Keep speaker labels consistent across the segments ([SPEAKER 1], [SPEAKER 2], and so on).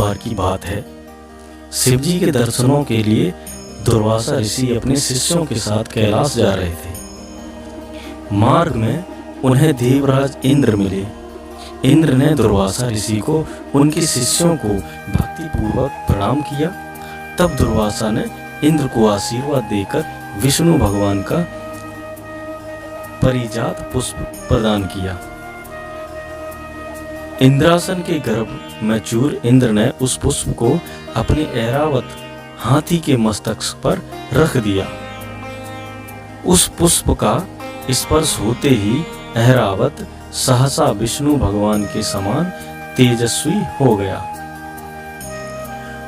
[SPEAKER 1] बार की बात है, शिवजी के दर्शनों के लिए दुर्वासा ऋषि अपने शिष्यों के साथ कैलाश जा रहे थे। मार्ग में उन्हें देवराज इंद्र मिले। इंद्र ने दुर्वासा ऋषि को उनके शिष्यों को भक्तिपूर्वक प्रणाम किया। तब दुर्वासा ने इंद्र को आशीर्वाद देकर विष्णु भगवान का परिजात पुष्प प्रदान किया। इंद्रासन के गर्भ में चूर इंद्र ने उस पुष्प को अपने ऐरावत हाथी के मस्तक पर रख दिया। उस पुष्प का स्पर्श होते ही ऐरावत सहसा विष्णु भगवान के समान तेजस्वी हो गया।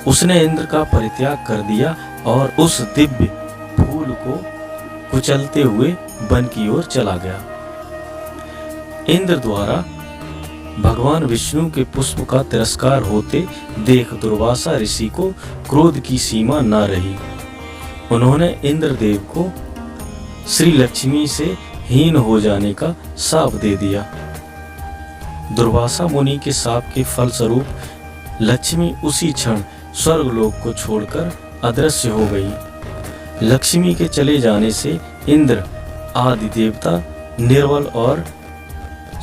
[SPEAKER 1] उसने इंद्र का परित्याग कर दिया और उस दिव्य फूल को कुचलते हुए वन की ओर चला गया। इंद्र द्वारा भगवान विष्णु के पुष्प का तिरस्कार होते देख दुर्वासा ऋषि को क्रोध की सीमा न रही। उन्होंने इंद्रदेव को श्री लक्ष्मी से हीन हो जाने का शाप दे दिया। दुर्वासा मुनि के शाप के फलस्वरूप लक्ष्मी उसी क्षण स्वर्गलोक को छोड़कर अदृश्य हो गई। लक्ष्मी के चले जाने से इंद्र आदि देवता निर्बल और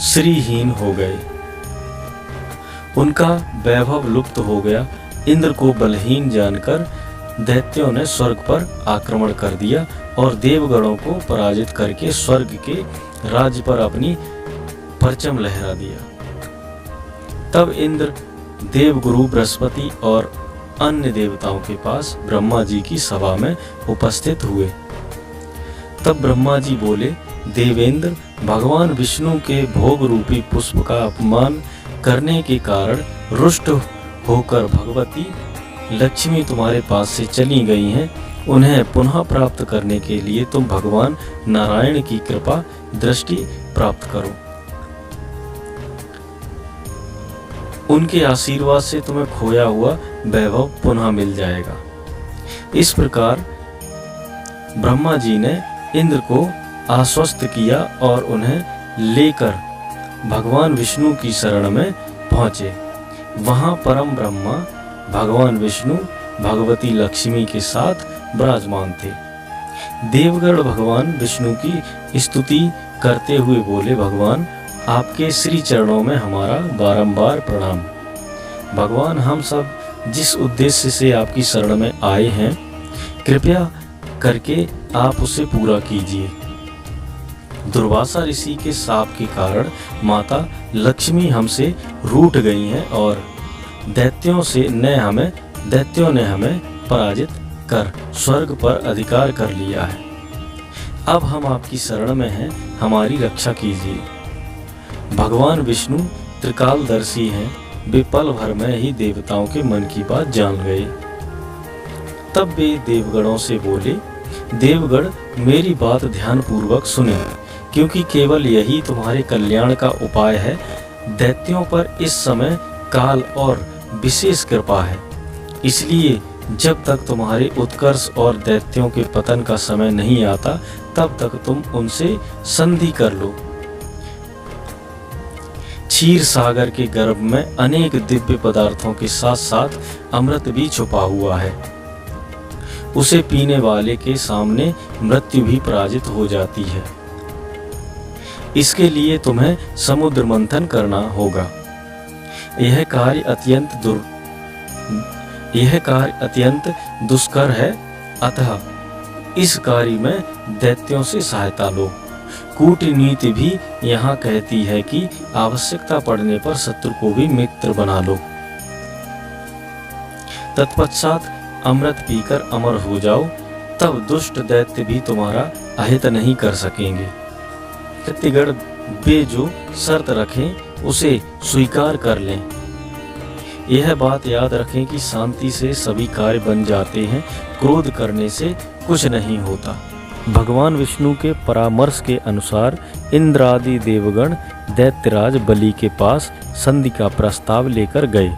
[SPEAKER 1] श्रीहीन हो गए। उनका वैभव लुप्त हो गया। इंद्र को बलहीन जानकर दैत्यों ने स्वर्ग पर आक्रमण कर दिया और देवगणों को पराजित करके स्वर्ग के राज्य पर अपनी परचम लहरा दिया। तब इंद्र देवगुरु बृहस्पति और अन्य देवताओं के पास ब्रह्मा जी की सभा में उपस्थित हुए। तब ब्रह्मा जी बोले, देवेंद्र, भगवान विष्णु के भोग रूपी पुष्प का अपमान करने के कारण रुष्ट होकर भगवती लक्ष्मी तुम्हारे पास से चली गई हैं। उन्हें पुनः प्राप्त करने के लिए तुम भगवान नारायण की कृपा दृष्टि प्राप्त करो। उनके आशीर्वाद से तुम्हें खोया हुआ वैभव पुनः मिल जाएगा। इस प्रकार ब्रह्मा जी ने इंद्र को आश्वस्त किया और उन्हें लेकर भगवान विष्णु की शरण में पहुंचे। वहां परम ब्रह्मा भगवान विष्णु भगवती लक्ष्मी के साथ विराजमान थे। देवगण भगवान विष्णु की स्तुति करते हुए बोले, भगवान आपके श्री चरणों में हमारा बारंबार प्रणाम। भगवान, हम सब जिस उद्देश्य से आपकी शरण में आए हैं, कृपया करके आप उसे पूरा कीजिए। दुर्वासा ऋषि के शाप के कारण माता लक्ष्मी हमसे रूठ गई हैं और दैत्यों ने हमें पराजित कर स्वर्ग पर अधिकार कर लिया है। अब हम आपकी शरण में हैं, हमारी रक्षा कीजिए। भगवान विष्णु त्रिकालदर्शी हैं। वे पल भर में ही देवताओं के मन की बात जान गए। तब वे देवगणों से बोले, देवगण, मेरी बात ध्यान पूर्वक सुने, क्योंकि केवल यही तुम्हारे कल्याण का उपाय है। दैत्यों पर इस समय काल और विशेष कृपा है, इसलिए जब तक तुम्हारे उत्कर्ष और दैत्यों के पतन का समय नहीं आता, तब तक तुम उनसे संधि कर लो। क्षीर सागर के गर्भ में अनेक दिव्य पदार्थों के साथ साथ अमृत भी छुपा हुआ है। उसे पीने वाले के सामने मृत्यु भी पराजित हो जाती है। इसके लिए तुम्हें समुद्र मंथन करना होगा। यह कार्य अत्यंत दुष्कर है, अतः इस कार्य में दैत्यों से सहायता लो। कूटनीति भी यहाँ कहती है कि आवश्यकता पड़ने पर शत्रु को भी मित्र बना लो। तत्पश्चात अमृत पीकर अमर हो जाओ, तब दुष्ट दैत्य भी तुम्हारा अहित नहीं कर सकेंगे। दैत्यगण वे जो शर्त रखें उसे स्वीकार कर लें। यह बात याद रखें कि शांति से सभी कार्य बन जाते हैं, क्रोध करने से कुछ नहीं होता। भगवान विष्णु के परामर्श के अनुसार इंद्र आदि देवगण दैत्यराज बलि के पास संधि का प्रस्ताव लेकर गए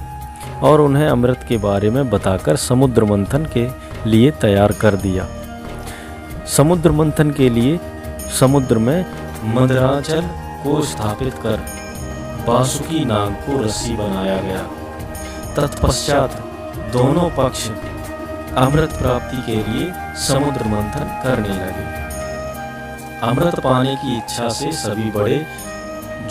[SPEAKER 1] और उन्हें अमृत के बारे में बताकर समुद्र मंथन के लिए तैयार कर दिया। समुद्र मंथन के लिए समुद्र में मंदराचल को स्थापित कर वासुकी नाग को रस्सी बनाया गया। तत्पश्चात दोनों पक्ष अमृत प्राप्ति के लिए समुद्र मंथन करने लगे। अमृत पाने की इच्छा से सभी बड़े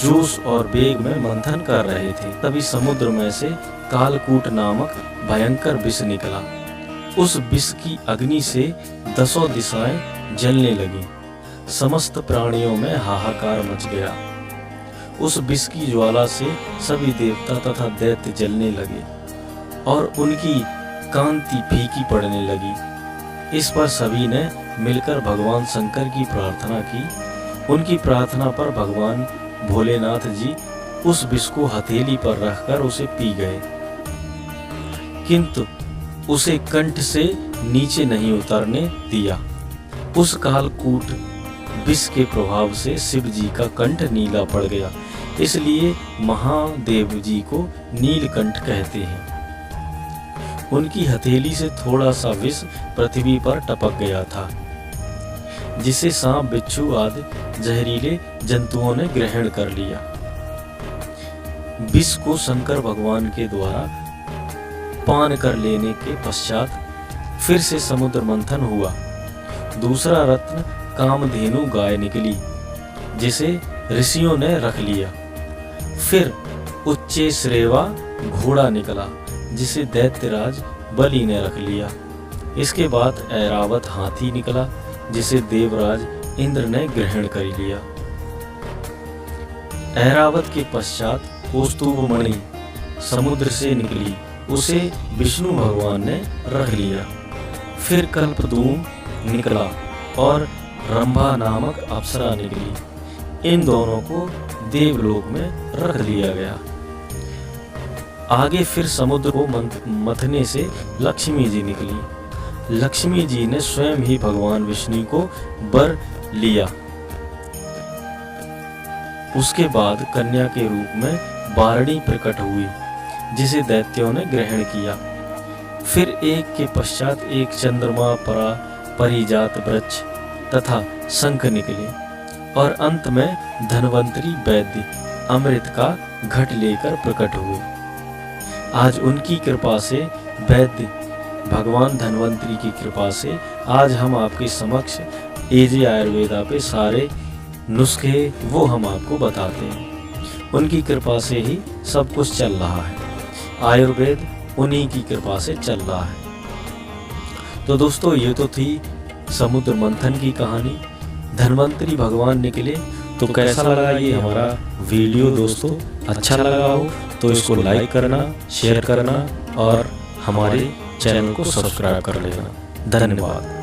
[SPEAKER 1] जोश और वेग में मंथन कर रहे थे। तभी समुद्र में से कालकूट नामक भयंकर विष निकला। उस विष की अग्नि से 10 दिशाएं जलने लगी। समस्त प्राणियों में हाहाकार मच गया। उस विष की ज्वाला से सभी देवता तथा दैत्य जलने लगे और उनकी कांति फीकी पड़ने लगी। इस पर सभी ने मिलकर भगवान शंकर की प्रार्थना की। उनकी प्रार्थना पर भगवान भोलेनाथ जी उस विष को हथेली पर रखकर उसे पी गए, किंतु उसे कंठ से नीचे नहीं उतरने दिया। उस कालकूट विष के प्रभाव से शिव जी का कंठ नीला पड़ गया, इसलिए महादेव जी को नीलकंठ कहते हैं। उनकी हथेली से थोड़ा सा विष पृथ्वी पर टपक गया था, जिसे सांप, बिच्छू आदि जहरीले जंतुओं ने ग्रहण कर लिया। विष को शंकर भगवान के द्वारा पान कर लेने के पश्चात फिर से समुद्र मंथन हुआ। दूसरा रत्न कामधेनु गाय निकली, जिसे ऋषियों ने रख लिया। फिर उच्चैश्रवा घोड़ा निकला, जिसे दैत्यराज बलि ने रख लिया। इसके बाद ऐरावत हाथी निकला, जिसे देवराज इंद्र ने ग्रहण कर लिया। ऐरावत के पश्चात कौस्तुभमणि समुद्र से निकली, उसे विष्णु भगवान ने रख लिया। फिर कल्पद्रुम निकला और रंभा नामक अप्सरा निकली। इन दोनों को देवलोक में रख दिया गया। आगे फिर समुद्र को मथने से लक्ष्मी जी निकली। लक्ष्मी जी ने स्वयं ही भगवान विष्णु को वर लिया। उसके बाद कन्या के रूप में वारणी प्रकट हुई, जिसे दैत्यों ने ग्रहण किया। फिर एक के पश्चात एक चंद्रमा, परिजात वृक्ष तथा शंख निकले और अंत में धन्वंतरी वैद्य अमृत का घट लेकर प्रकट हुए। आज उनकी कृपा से, वैद्य भगवान धन्वंतरी की कृपा से आज हम आपके समक्ष एजे आयुर्वेदा पे सारे नुस्खे वो हम आपको बताते हैं। उनकी कृपा से ही सब कुछ चल रहा है। आयुर्वेद उन्हीं की कृपा से चल रहा है। तो दोस्तों, ये तो थी समुद्र मंथन की कहानी। धन्वंतरी भगवान निकले। तो कैसा लगा ये हमारा वीडियो दोस्तों? अच्छा लगा हो तो इसको लाइक करना, शेयर करना और हमारे चैनल को सब्सक्राइब कर लेना। धन्यवाद।